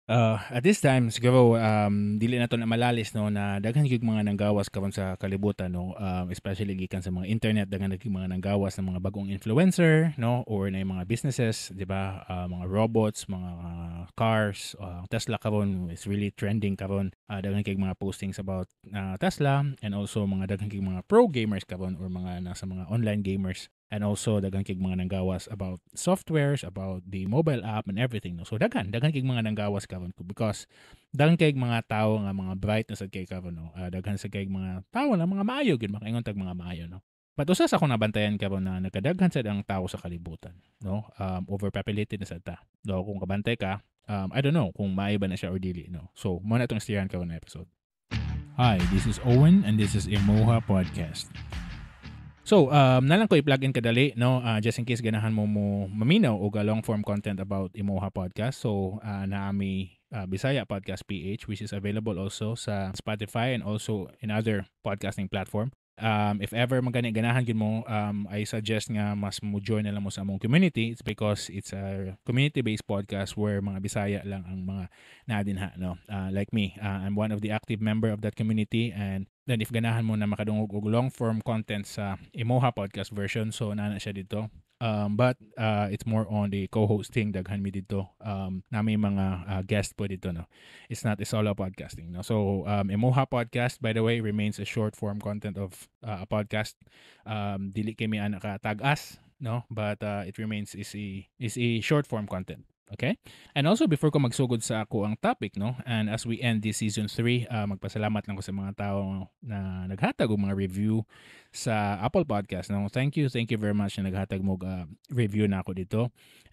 At this time siguro, dili nato na malalis 'no, na daghan gyud mga nanggawas karon sa kalibutan 'no, especially gikan sa mga internet daghan gyud mga nanggawas ng mga bagong influencer 'no, or na mga businesses 'di ba, mga robots, mga cars, Tesla karon is really trending karon. Daghan kay mga postings about, Tesla and also mga daghan kay mga pro gamers karon or mga nasa mga online gamers. And also daghan kay mga nanggawas about softwares, about the mobile app and everything 'no. So daghan kay mga nanggawas karon because daghan kay mga tawo nga mga bright na sad kay karon 'no. Daghan sad kay mga tawo na mga maayo gyud makaingon tag mga maayo 'no. But usa sa akong nabantayan karon na nagkadaghan sad ang tawo sa kalibutan 'no. Overpopulated na sad ta. Though kung kabantay ka, I don't know kung maayo ba na siya or dili 'no. So mo na itong istoryahan karon na episode. Hi, this is Owen and this is Imoha Podcast. So, nalang ko i-plug in kadali, no? Just in case ganahan mo maminaw og long form content about Imoha Podcast. So, naami Bisaya Podcast PH which is available also sa Spotify and also in other podcasting platform. If ever ganahan gyud mo, I suggest nga mas mo join na lang mo sa among community. It's because it's a community-based podcast where mga Bisaya lang ang mga nadinha, no? Like me, I'm one of the active member of that community, and then if ganahan mo na makadungog og long form content sa Imoha podcast version, so nana siya dito. But it's more on the co-hosting daghan mi dito. Nami mga guest po dito, no. It's not a solo podcasting, no. So Imoha podcast, by the way, remains a short form content of a podcast. Dili kami ana ka tag-as, no, but it remains is a short form content. Okay? And also before ko magsugod sa ako ang topic, no, and as we end this season 3, magpasalamat lang ko sa mga tao na naghatag og mga review sa Apple Podcast, no. Thank you very much na naghatag mo review na ako dito.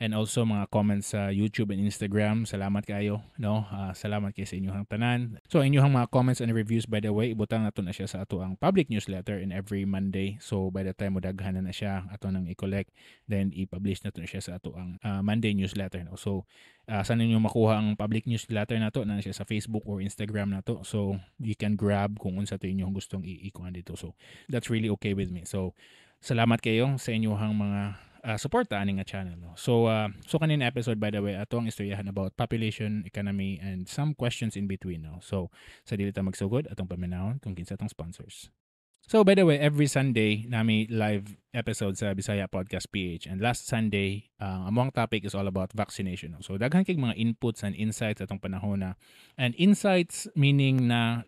And also mga comments sa YouTube and Instagram. Salamat kayo, no. Salamat kay sa inyong tanan. So inyong mga comments and reviews, by the way, ibutang nato na siya sa ato ang public newsletter in every Monday. So by the time mo daghan na siya ato nang i-collect, then i-publish na to siya sa ato ang Monday newsletter, no. So saan ninyo makuha ang public newsletter nato na siya sa Facebook or Instagram nato. So you can grab kung unsa to inyong gustong i-ikuan dito. So that's really okay with me. So salamat kayo sa inyong mga suporta ani nga channel, no. So kanin episode, by the way, ato ang istoryahan about population, economy and some questions in between, no. So sa dili ta magsugod atong paminahon kung kinsa tong sponsors. So by the way, every Sunday nami live episode sa Bisaya Podcast PH, and last Sunday among topic is all about vaccination. So daghan kay mga inputs and insights atong panahon na, and insights meaning na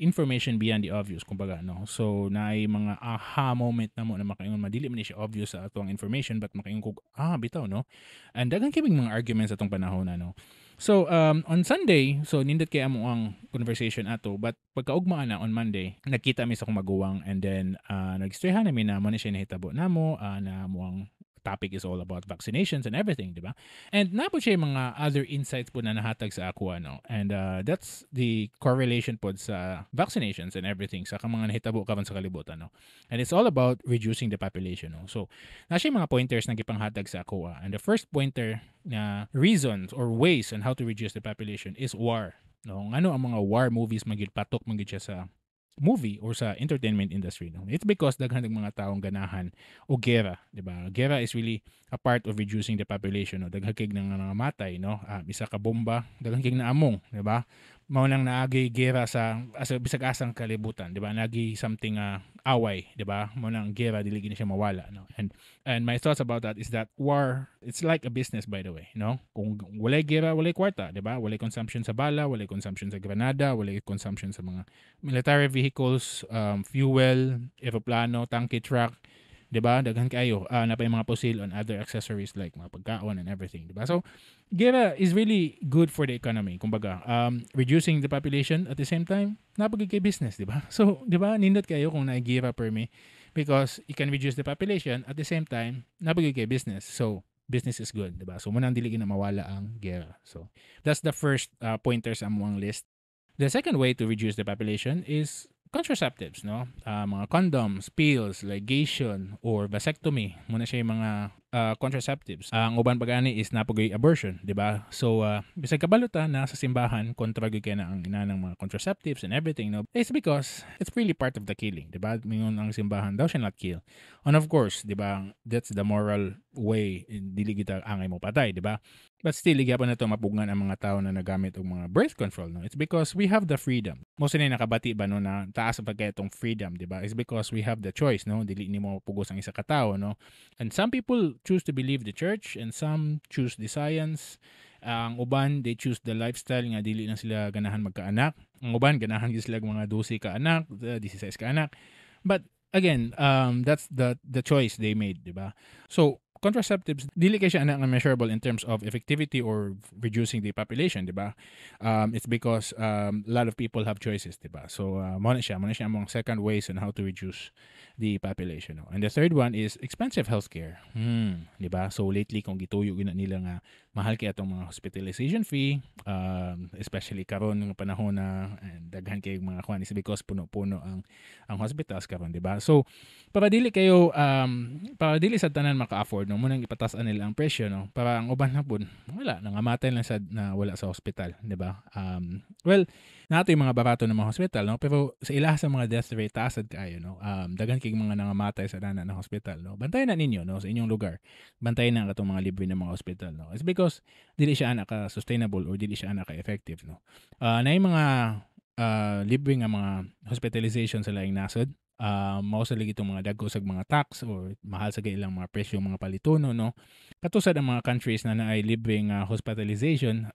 information beyond the obvious kumbaga, no. So naay mga aha moment na mo na makaingon madili man siya obvious sa atong information but makaingon kog bitaw, no. And daghan kay mga arguments atong panahon na, no. So, on Sunday, so nindot kay amo ang conversation ato, but pagkaugma na on Monday, nagkita mi sa akong maguwang, and then nag-istoryahan namin na mo na siya nahitabo namo, na mo ang topic is all about vaccinations and everything, di ba? And napo siya yung mga other insights po na nahatag sa ako, ano. And that's the correlation po sa vaccinations and everything sa mga nahitabo karon sa kalibutan, no. And it's all about reducing the population, no. So, na siya mga pointers na gipanghatag sa ako. And the first pointer na reasons or ways on how to reduce the population is war, no. Ano ang mga war movies magid patok magid siya sa movie or sa entertainment industry, no. It's because daghan ng mga taong ganahan o gera, di ba? Gera is really a part of reducing the population, no. Daghan kay nang nangamatay, no. Isa ka bomba, daghan kay naamong, di ba? Mao nang naagi gera sa bisag asang kalibutan, di ba? Nagi something away, di ba? Mao nang gera dili gini siya mawala, no. And my thoughts about that is that war, it's like a business, by the way, no. Kung walay gera, walay kwarta, di ba? Walay consumption sa bala, walay consumption sa granada, walay consumption sa mga military vehicles, fuel, eroplano, tanke truck, 'di ba? Daghan kayo na pa yung mga pusil on other accessories like mga pagkaon and everything, 'di ba? So, gera is really good for the economy. Kumbaga, reducing the population at the same time, napagig kay business, 'di ba? So, 'di ba? Nindot kayo kung naigera per me because you can reduce the population at the same time, napagig kay business. So, business is good, 'di ba? So, muna dili na mawala ang gera. So, that's the first pointer sa among list. The second way to reduce the population is contraceptives, no? Mga condoms, pills, ligation, or vasectomy. Muna siya yung mga contraceptives. Ang uban pagani is napagoy abortion, di ba? So bisag kabaluta na sa simbahan kontra gyud kay na ang ina ng mga contraceptives and everything, no? It's because it's really part of the killing, di ba? Mingon ang simbahan thou shall not kill. And of course, di ba, that's the moral way, dili kita angay mo patay, di ba? But still, gyapon na to mapugngan ang mga tao na nagamit og mga birth control, no? It's because we have the freedom. Mo sa nakabati ba no na taas pa kay itong freedom, di ba? It's because we have the choice, no? Dili nimo pugos ang isa ka tawo, no? And some people choose to believe the church and some choose the science. Ang uban, they choose the lifestyle nga dili na sila ganahan magkaanak. Ang uban, ganahan gyud sila mga 12 ka anak, 16 ka anak. But again, that's the choice they made, di ba? So, contraceptives, dili kay siya nga measurable in terms of effectivity or reducing the population, di ba? It's because a lot of people have choices, di ba? So, mo na siya among second ways on how to reduce the population. No? And the third one is expensive healthcare. Di ba? So, lately, kung gituyo gina nila nga mahal kay atong mga hospitalization fee, especially karon ng panahon na daghan kay mga kuan is because puno-puno ang hospitals karon, di ba? So, para dili sa tanan maka-afford, no, munang ipatasan nila ang presyo, no, para ang uban na pud wala nangamatay lang sad na wala sa hospital, di ba? Well, nato yung mga barato ng mga hospital, no, pero sa ila sa mga death rate taasad kaayo, no, daghan kay mga nangamatay sa dana ng hospital, no. Bantayan na ninyo, no, sa inyong lugar. Bantayan na katong mga libre ng mga hospital, no. It's because dili siya ana ka sustainable or dili siya ana ka effective, no. Na yung mga libre nga mga hospitalization sa laing nasod, mao sa lagi itong mga dagko sa mga tax or mahal sa ilang mga presyo mga palitono, no. Katusad ang mga countries na naay libre nga hospitalization,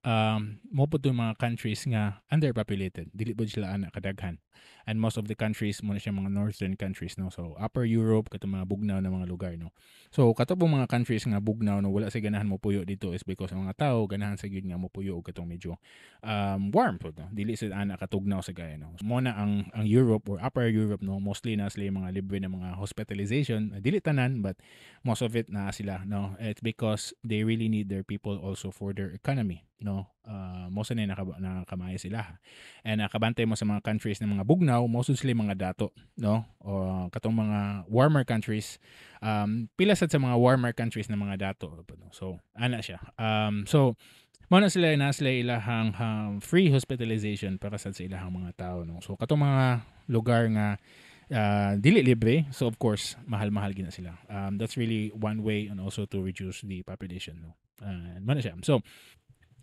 mo po itong mga countries nga underpopulated, dili po sila ana kadaghan. And most of the countries mo na siya mga northern countries, no. So upper Europe katong mga bugnaw na mga lugar, no. So kato po mga countries nga bugnaw, no, wala sa ganahan mo puyo dito is because ang mga tao ganahan sa gyud nga mo puyo og katong medyo warm po, no. Dili sa ana katugnaw sa gaya, no. Mo na ang Europe or upper Europe, no, mostly na sila yung mga libre na mga hospitalization, dili tanan but most of it na sila, no. It's because they really need their people also for their economy, no. Most na nakamaya sila. And nakabantay mo sa mga countries ng mga bugnaw, most sila yung mga dato, no. O katong mga warmer countries, pila sad sa mga warmer countries ng mga dato, no? So ana siya. So mao na sila ilahang free hospitalization para sa ilahang mga tao, no. So katong mga lugar nga dili libre, so of course mahal-mahal gina sila. That's really one way and also to reduce the population, no. Mao na siya. So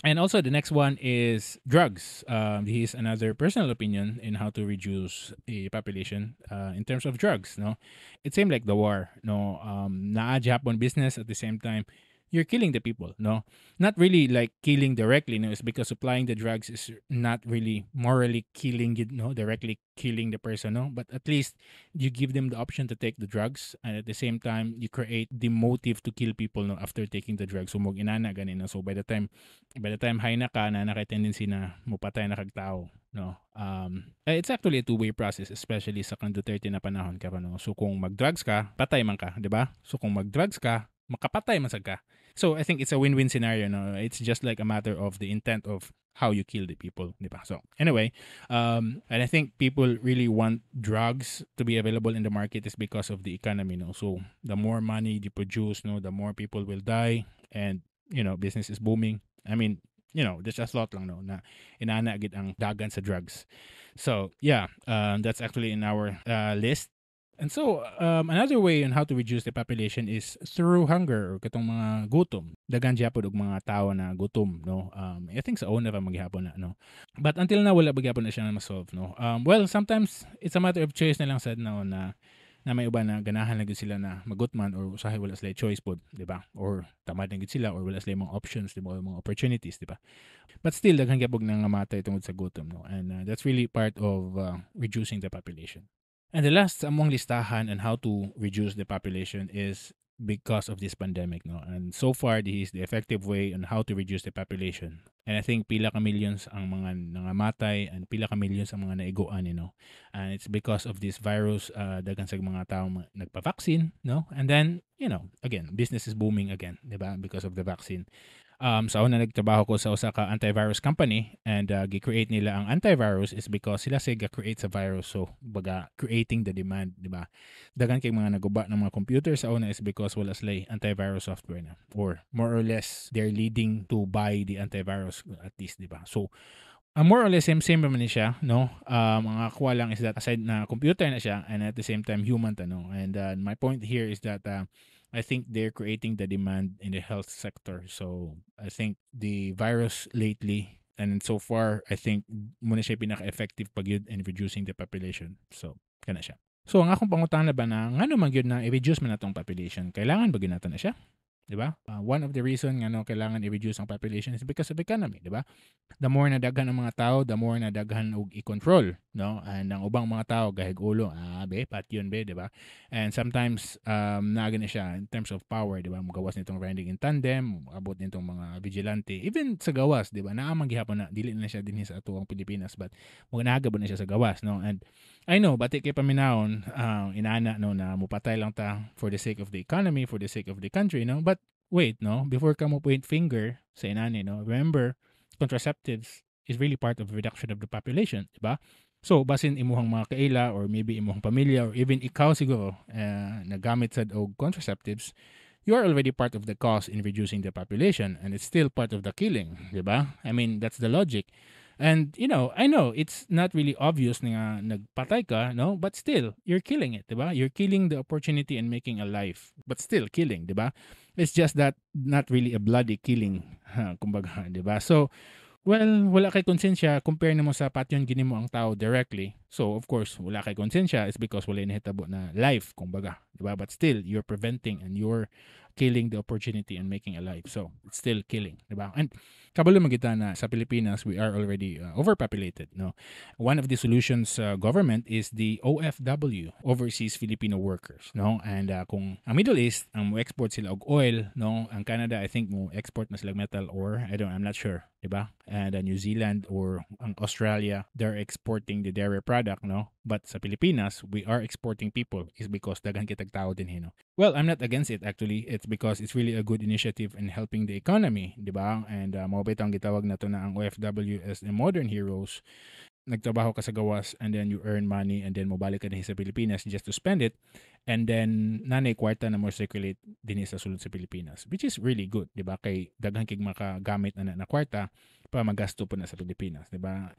and also the next one is drugs. This is another personal opinion in how to reduce a population in terms of drugs, no. It seemed like the war, no. Naa Japan business at the same time you're killing the people, no. Not really like killing directly, no. It's because supplying the drugs is not really morally killing you, no, directly killing the person, no. But at least you give them the option to take the drugs, and at the same time you create the motive to kill people, no, after taking the drugs. So mo inana ganin, no. So by the time high na ka na tendency na mupatay na kag tao, no. It's actually a two-way process, especially sa kang Duterte na panahon karon, no. So kung mag-drugs ka, patay man ka, di ba? So kung mag-drugs ka, makapatay man sad ka. So I think it's a win-win scenario, no. It's just like a matter of the intent of how you kill the people, di ba? So anyway, and I think people really want drugs to be available in the market is because of the economy, no. So the more money you produce, no, the more people will die, and business is booming. I mean, there's a lot lang, no, na inana gid ang dagan sa drugs. So yeah, that's actually in our list. And so, another way on how to reduce the population is through hunger or katong mga gutom. Daghan gyapon og mga tao na gutom, no. I think sa una pa maghapon na, no. But until now wala ba gyapon na siya na ma-solve, no. Well, sometimes it's a matter of choice na lang sad, no, na may uban na ganahan lang gid sila na magutman or usahay wala sila choice pod, di ba? Or tamad na gid sila or wala sila mga options, di ba, mga opportunities, di ba? But still daghan gyapon nang namatay tungod sa gutom, no. And that's really part of reducing the population. And the last among listahan on how to reduce the population is because of this pandemic, no. And so far, this is the effective way on how to reduce the population. And I think pila ka millions ang mga nangamatay and pila ka millions ang mga naiguan, And it's because of this virus, daghan sa mga tao nagpa-vaccine, no. And then, again, business is booming again, di ba? Because of the vaccine. Sa una nagtrabaho ko sa usa ka antivirus company and gi-create nila ang antivirus is because sila say ga-create sa virus. So, baga creating the demand, di ba? Daghan kay mga naguba ng mga computer sa una is because wala sila antivirus software na. Or more or less, they're leading to buy the antivirus at least, di ba? So, more or less same naman ni siya, no? Ang akuha lang is that aside na computer na siya and at the same time human ta, no? And my point here is that I think they're creating the demand in the health sector. So I think the virus lately and so far, I think muna siya pinaka-effective pag yun in reducing the population. So, kana siya. So, ang akong pangutana ba na ngano man yun na i-reduce man natong population? Kailangan ba nato na siya? Di ba? One of the reason nga no, kailangan i-reduce ang population is because of economy, di ba? The more na daghan ang mga tao, the more na daghan og i-control, no? And ang ubang mga tao gahig ulo, be, pat yun be, di ba? And sometimes naaga na siya in terms of power, di ba? Magawas nitong riding in tandem, abot nitong mga vigilante, even sa gawas, di ba? Naamang gihapon na dili na siya dinhi sa atuang Pilipinas, but mga ba na siya sa gawas, no? And I know, bati kay paminahon, inaana no na mupatay lang ta for the sake of the economy, for the sake of the country, no? But wait, no? Before ka mo point finger sa inani, no? Remember, contraceptives is really part of the reduction of the population, di ba? So, basin imuhang mga kaila or maybe imuhang pamilya or even ikaw siguro nagamit sad og contraceptives, you are already part of the cause in reducing the population and it's still part of the killing, di ba? I mean, that's the logic. And, I know it's not really obvious na nagpatay ka, no? But still, you're killing it, di ba? You're killing the opportunity and making a life, but still killing, di ba? It's just that not really a bloody killing, kumbaga, di ba? So, well, wala kay konsensya compare nimo sa patyon gini mo ang tao directly. So, of course, wala kay konsensya is because wala nahitabo na life, kumbaga, di ba? But still, you're preventing and you're killing the opportunity and making a life. So, it's still killing, di ba? And kabalo magita na sa Pilipinas, we are already overpopulated, no? One of the solutions government is the OFW, Overseas Filipino Workers, no? And kung ang Middle East, ang mo export sila og oil, no? Ang Canada, I think mo export na sila metal or I'm not sure, di ba? And New Zealand or ang Australia, they're exporting the dairy product, no? But sa Pilipinas, we are exporting people is because daghan kitag tao din no? Well, I'm not against it actually. It's because it's really a good initiative in helping the economy, di ba? And mabait ang gitawag na to na ang OFW as the modern heroes. Nagtrabaho ka sa gawas and then you earn money and then mobalik ka din sa Pilipinas just to spend it and then nanay kwarta na mo circulate din sa sulod sa Pilipinas, which is really good, di ba? Kay daghan kig makagamit na kwarta pa magasto po na sa Pilipinas, di ba?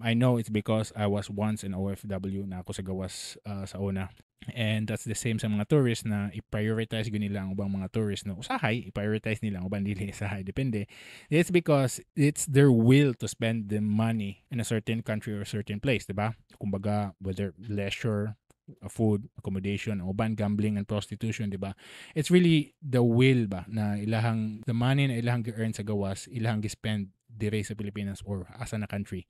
I know it's because I was once an OFW na ako sa gawas sa una. And that's the same sa mga tourists na i-prioritize nila ang ubang mga tourists no usahay, i-prioritize nila ang ubang dili usahay, depende. It's because it's their will to spend the money in a certain country or a certain place, diba? Kumbaga, whether leisure, food, accommodation, uban gambling and prostitution, diba? It's really the will ba na ilahang the money na ilahang gi-earn sa gawas, ilahang gi-spend dire sa Pilipinas or asa na country,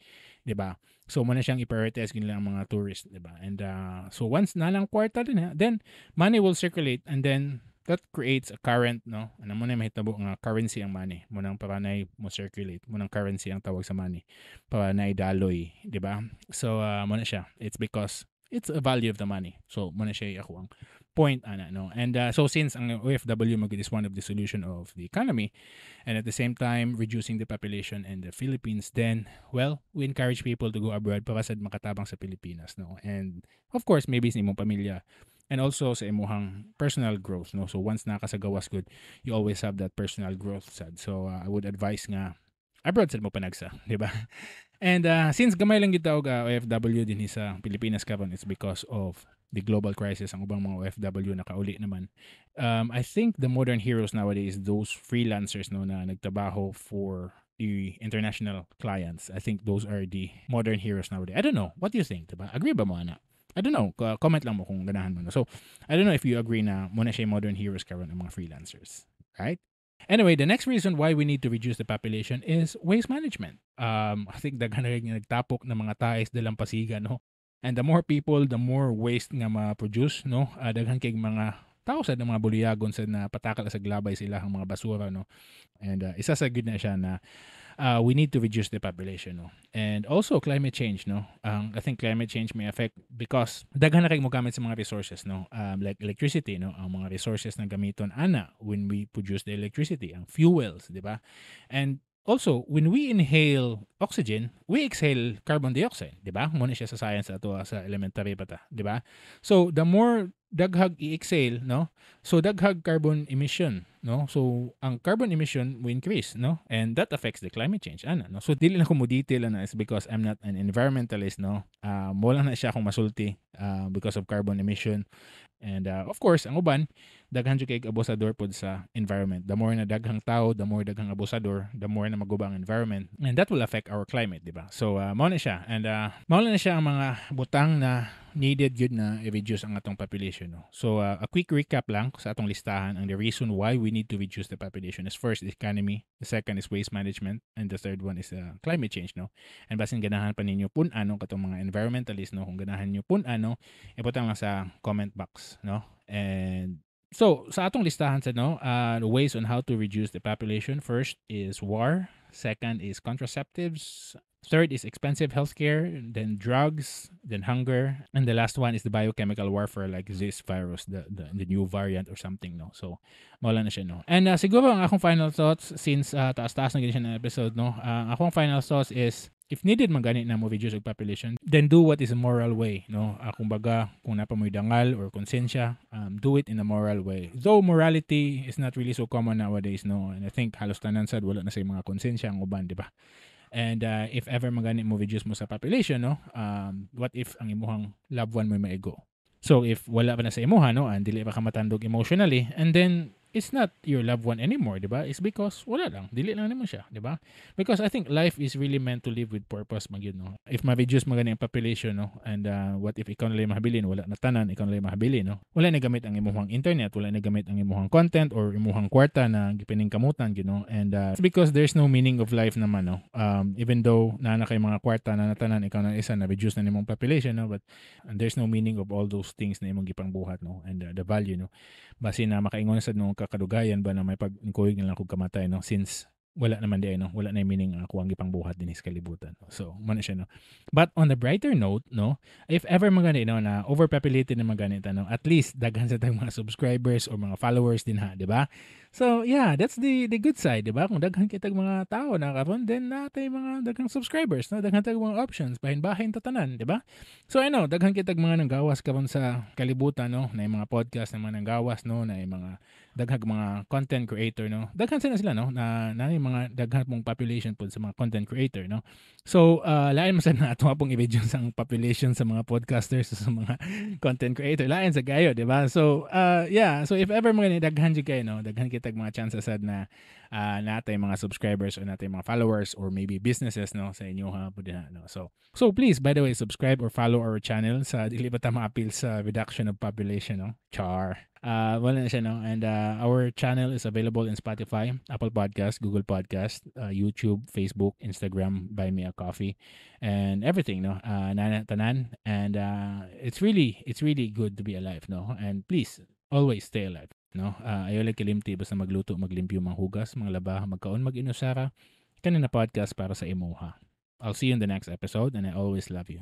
'di ba? So mo na siyang i-prioritize nila ang mga tourists, 'di ba? And so once na lang kwarta din then money will circulate and then that creates a current, no? Ano mo na mahitabo nga currency ang money. Mo nang paranay mo circulate, mo nang currency ang tawag sa money. Paranay daloy, 'di ba? So mo na siya. It's because it's a value of the money. So mo na siya ako ang point no. And so since ang OFW is one of the solution of the economy and at the same time reducing the population in the Philippines, then well, we encourage people to go abroad para sad makatabang sa Pilipinas, no. And of course maybe sa imong pamilya and also sa imong personal growth, no. So once naka sa gawas good, you always have that personal growth sad. So I would advise nga abroad sad mo panagsa, di ba? And since gamay lang gitawag OFW din sa Pilipinas karon, it's because of the global crisis ang ubang mga OFW nakauli naman. I think the modern heroes nowadays those freelancers no na nagtrabaho for the international clients. I think those are the modern heroes nowadays. I don't know. What do you think? Diba? Agree ba mo ana? I don't know. Comment lang mo kung ganahan mo. So, I don't know if you agree na muna siya modern heroes karon ang mga freelancers. Right? Anyway, the next reason why we need to reduce the population is waste management. I think daghan na rin nagtapok ng mga tais dalang pasiga, no? And the more people, the more waste nga ma-produce, no? Daghan kay mga tao sa mga buliyagon sa napatakal sa glabay sila ang mga basura, no? And isa sa good na siya na we need to reduce the population, no? And also climate change, no? I think climate change may affect because daghan na kay mo gamit sa mga resources, no? Like electricity, no? Ang mga resources na gamiton ana when we produce the electricity, ang fuels, di ba? And also, when we inhale oxygen, we exhale carbon dioxide, di ba? Muna siya sa science ato sa elementary pa ta, di ba? So, the more daghag i-exhale, no? So, daghag carbon emission, no? So, ang carbon emission will increase, no? And that affects the climate change, ana, no? So, dili na ko mo detail ana is because I'm not an environmentalist, no? Wala na siya akong masulti because of carbon emission. And of course, ang uban, daghan jud kay abusador pod sa environment. The more na daghang tao, the more daghang abusador, the more na maguba ang environment. And that will affect our climate, di ba? So, mao na siya. And mao na siya ang mga butang na needed yun na i-reduce ang atong population. No? So, a quick recap lang sa atong listahan. Ang the reason why we need to reduce the population is first, the economy. The second is waste management. And the third one is climate change. No? And basin ganahan pa ninyo pun-ano katong mga environmentalist, no? Kung ganahan nyo pun-ano, iputang lang sa comment box. No? And so, sa atong listahan sa the ways on how to reduce the population, first is war, second is contraceptives, third is expensive healthcare, then drugs, then hunger, and the last one is the biochemical warfare like this virus, the new variant or something, no. So, mawala na siya, no. And siguro ang akong final thoughts since taas-taas na ganyan siya na episode, no. Akong final thoughts is if needed man gani na mo reduce ang population, then do what is a moral way, no? Kumbaga, kung napamoy dangal or konsensya, do it in a moral way. Though morality is not really so common nowadays, no? And I think halos tanan sad wala na say mga konsensya ang uban, di ba? And if ever magani mo reduce mo sa population, no? What if ang imuhang loved one mo maigo? So if wala pa na sa imuha, no? And dili pa ka matandog emotionally, and then it's not your loved one anymore, di ba? It's because wala lang. Dili lang naman siya, di ba? Because I think life is really meant to live with purpose, magyud, no? If ma-reduce magani ang population, no? And what if ikaw nalay mahabilin, wala na tanan, ikaw nalay mahabilin, no? Wala na gamit ang imuhang internet, wala na gamit ang imuhang content or imuhang kwarta na gipining kamutan, you know? And it's because there's no meaning of life naman, no? Even though na kay mga kwarta na natanan, ikaw na isa na reduce na nimong population, no? But there's no meaning of all those things na imong gipang buhat, no? And the value, no? Basi na makaingon sa nung kakadugayan ba na may pag-inkuig nilang kung kamatay, no? Since wala naman di, no? Wala na yung meaning ako ang gipang buhat din sa kalibutan. No? So, muna siya, no? But on the brighter note, no? If ever magani, no? Na overpopulated na magani, no? At least, daghan sa tayong mga subscribers or mga followers din, ha? Diba? So, yeah, that's the good side, diba? Kung daghan kitag mga tao na karon, then natay mga daghang subscribers, no? Daghan tayong mga options, bahin-bahin tatanan, diba? So, I know, daghan kitag mga nanggawas karon sa kalibutan, no? Na yung mga podcast na mga nanggawas, no? Na yung mga daghang mga content creator, no? Daghan sila, no? Na yung mga daghang mong population po sa mga content creator, no? So, lain mo sa na ato pong i-reduce ang population sa mga podcasters sa mga content creator. Lain sa gayo, di ba? So, yeah. So, if ever mga daghan jud kayo, no? Daghan kitag mga chances sad na natay mga subscribers or natay mga followers or maybe businesses, no? Sa inyo, ha? No? So, please, by the way, subscribe or follow our channel sa dili ba ta ma-appeal sa reduction of population, no? Char. Wala na siya, no? And our channel is available in Spotify, Apple Podcast, Google Podcast, YouTube, Facebook, Instagram, Buy Me a Coffee, and everything, no? Tanan. And it's really good to be alive, no? And please, always stay alive, no? Ayaw lang kilimti, basta magluto, maglimpyo, manghugas, manglaba, magkaon, mag-inusara. Kanina podcast para sa imuha. I'll see you in the next episode, and I always love you.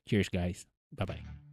Cheers, guys. Bye-bye.